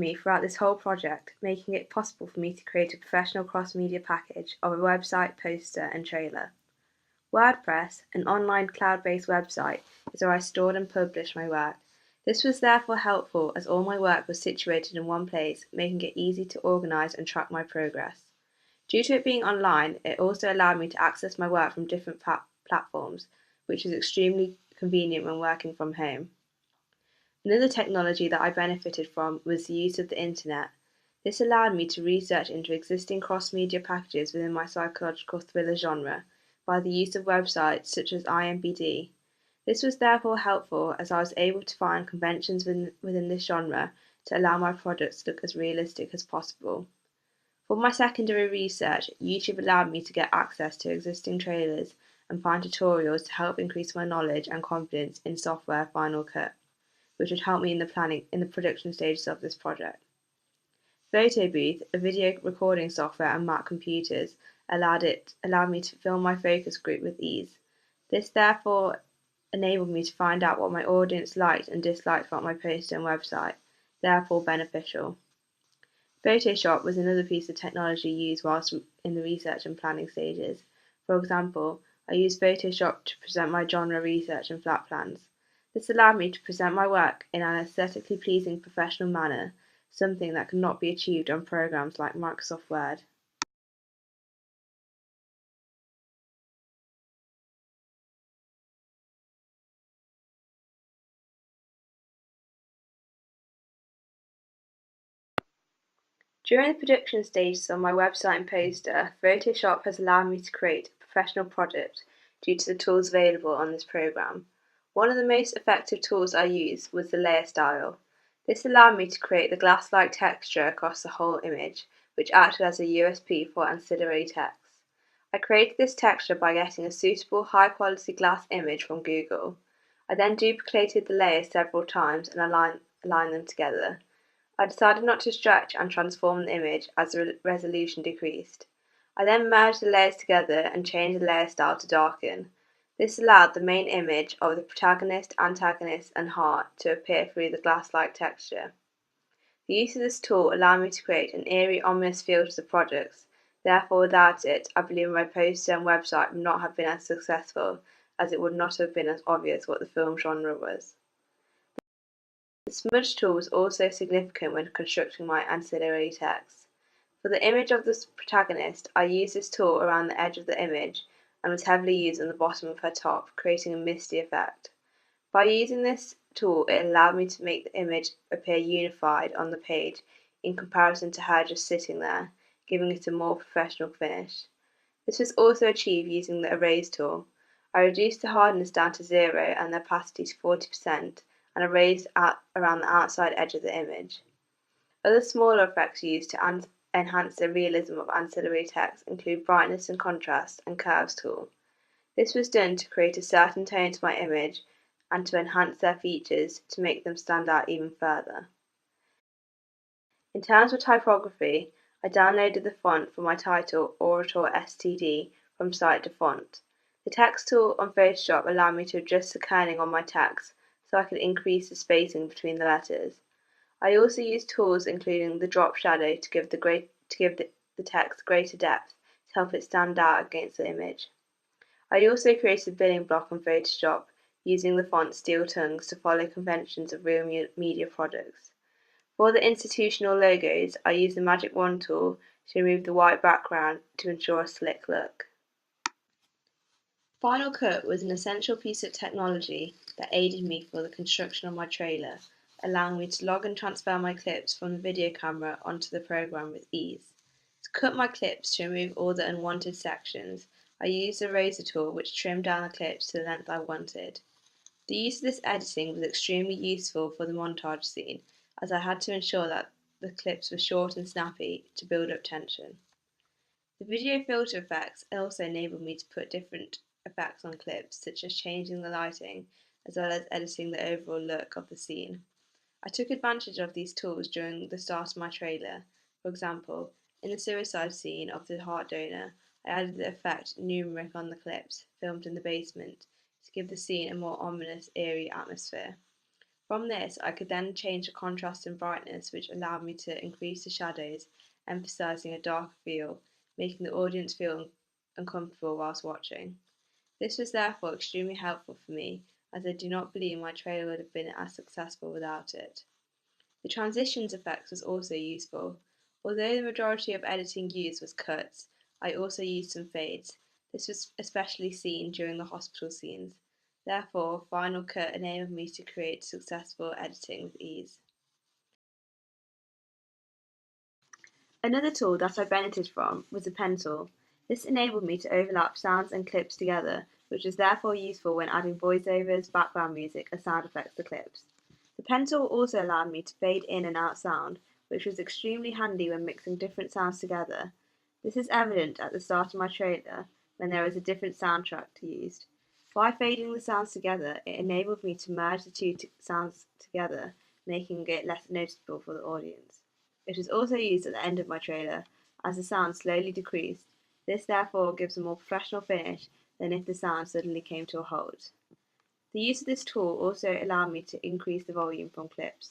me throughout this whole project, making it possible for me to create a professional cross-media package of a website, poster, and trailer. WordPress, an online cloud-based website, is where I stored and published my work. This was therefore helpful as all my work was situated in one place, making it easy to organise and track my progress. Due to it being online, it also allowed me to access my work from different platforms, which was extremely convenient when working from home. Another technology that I benefited from was the use of the internet. This allowed me to research into existing cross-media packages within my psychological thriller genre by the use of websites such as IMBD. This was therefore helpful as I was able to find conventions within this genre to allow my products to look as realistic as possible. For my secondary research, YouTube allowed me to get access to existing trailers and find tutorials to help increase my knowledge and confidence in software Final Cut, which would help me in the production stages of this project. PhotoBooth, a video recording software on Mac computers, allowed me to film my focus group with ease. This therefore enabled me to find out what my audience liked and disliked about my poster and website, therefore beneficial. Photoshop was another piece of technology used whilst in the research and planning stages. For example, I used Photoshop to present my genre research and flat plans. This allowed me to present my work in an aesthetically pleasing professional manner, something that could not be achieved on programs like Microsoft Word. During the production stages of my website and poster, Photoshop has allowed me to create a professional product due to the tools available on this program. One of the most effective tools I used was the layer style. This allowed me to create the glass-like texture across the whole image, which acted as a USP for ancillary text. I created this texture by getting a suitable high-quality glass image from Google. I then duplicated the layers several times and aligned them together. I decided not to stretch and transform the image as the resolution decreased. I then merged the layers together and changed the layer style to darken. This allowed the main image of the protagonist, antagonist, and heart to appear through the glass-like texture. The use of this tool allowed me to create an eerie, ominous feel to the projects. Therefore, without it, I believe my poster and website would not have been as successful, as it would not have been as obvious what the film genre was. The smudge tool was also significant when constructing my ancillary text. For the image of the protagonist, I used this tool around the edge of the image and was heavily used on the bottom of her top, creating a misty effect. By using this tool, it allowed me to make the image appear unified on the page in comparison to her just sitting there, giving it a more professional finish. This was also achieved using the erase tool. I reduced the hardness down to 0 and the opacity to 40%, and erased around the outside edge of the image. Other smaller effects used to enhance the realism of ancillary text include brightness and contrast and curves tool. This was done to create a certain tone to my image and to enhance their features to make them stand out even further. In terms of typography, I downloaded the font for my title, Orator STD, from Site to Font. The text tool on Photoshop allowed me to adjust the kerning on my text so I could increase the spacing between the letters. I also used tools including the drop shadow to give the text greater depth to help it stand out against the image. I also created a building block on Photoshop using the font Steel Tongues to follow conventions of real media products. For the institutional logos, I used the Magic Wand tool to remove the white background to ensure a slick look. Final Cut was an essential piece of technology that aided me for the construction of my trailer, allowing me to log and transfer my clips from the video camera onto the program with ease. To cut my clips to remove all the unwanted sections, I used the razor tool which trimmed down the clips to the length I wanted. The use of this editing was extremely useful for the montage scene, as I had to ensure that the clips were short and snappy to build up tension. The video filter effects also enabled me to put different effects on clips, such as changing the lighting, as well as editing the overall look of the scene. I took advantage of these tools during the start of my trailer. For example, in the suicide scene of the heart donor, I added the effect numeric on the clips, filmed in the basement, to give the scene a more ominous, eerie atmosphere. From this, I could then change the contrast and brightness, which allowed me to increase the shadows, emphasizing a darker feel, making the audience feel uncomfortable whilst watching. This was therefore extremely helpful for me, as I do not believe my trailer would have been as successful without it. The transitions effect was also useful. Although the majority of editing used was cuts, I also used some fades. This was especially seen during the hospital scenes. Therefore, Final Cut enabled me to create successful editing with ease. Another tool that I benefited from was the pen tool. This enabled me to overlap sounds and clips together, which was therefore useful when adding voiceovers, background music, and sound effects to clips. The pen tool also allowed me to fade in and out sound, which was extremely handy when mixing different sounds together. This is evident at the start of my trailer, when there is a different soundtrack used. By fading the sounds together, it enabled me to merge the two sounds together, making it less noticeable for the audience. It was also used at the end of my trailer, as the sound slowly decreased. This therefore gives a more professional finish than if the sound suddenly came to a halt. The use of this tool also allowed me to increase the volume from clips.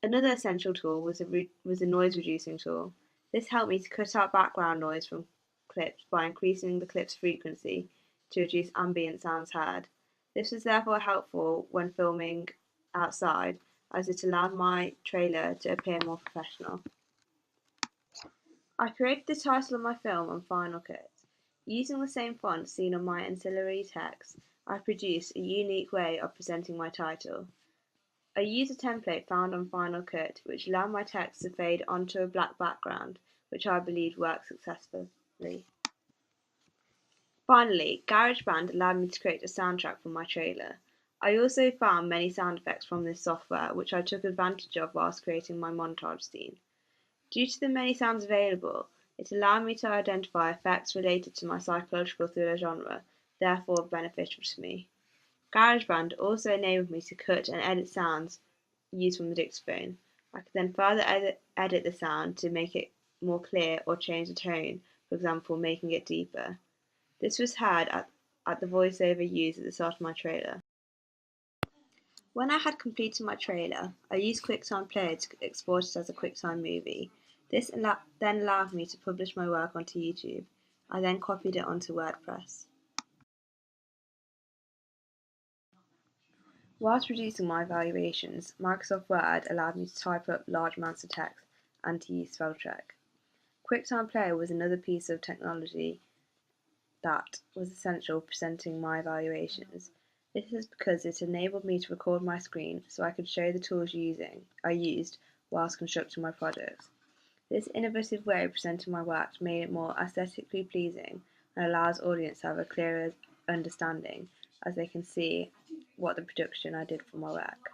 Another essential tool was a noise reducing tool. This helped me to cut out background noise from clips by increasing the clip's frequency to reduce ambient sounds heard. This was therefore helpful when filming outside, as it allowed my trailer to appear more professional. I created the title of my film on Final Cut. Using the same font seen on my ancillary text, I produced a unique way of presenting my title. I used a template found on Final Cut which allowed my text to fade onto a black background, which I believe worked successfully. Finally, GarageBand allowed me to create a soundtrack for my trailer. I also found many sound effects from this software, which I took advantage of whilst creating my montage scene. Due to the many sounds available, it allowed me to identify effects related to my psychological thriller genre, therefore beneficial to me. GarageBand also enabled me to cut and edit sounds used from the dictaphone. I could then further edit the sound to make it more clear or change the tone, for example, making it deeper. This was heard at the voiceover used at the start of my trailer. When I had completed my trailer, I used QuickTime Player to export it as a QuickTime movie. This then allowed me to publish my work onto YouTube. I then copied it onto WordPress. Whilst producing my evaluations, Microsoft Word allowed me to type up large amounts of text and to use spell check. QuickTime Player was another piece of technology that was essential for presenting my evaluations. This is because it enabled me to record my screen so I could show the tools I used whilst constructing my projects. This innovative way of presenting my work made it more aesthetically pleasing and allows audience to have a clearer understanding as they can see what the production I did for my work.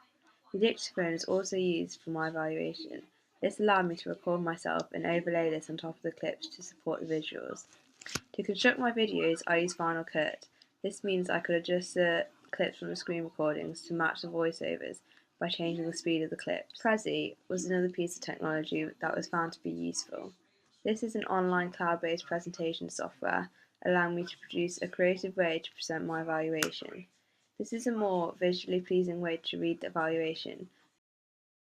The dictaphone is also used for my evaluation. This allowed me to record myself and overlay this on top of the clips to support the visuals. To construct my videos, I use Final Cut. This means I could adjust the clips from the screen recordings to match the voiceovers by changing the speed of the clips. Prezi was another piece of technology that was found to be useful. This is an online cloud-based presentation software allowing me to produce a creative way to present my evaluation. This is a more visually pleasing way to read the evaluation,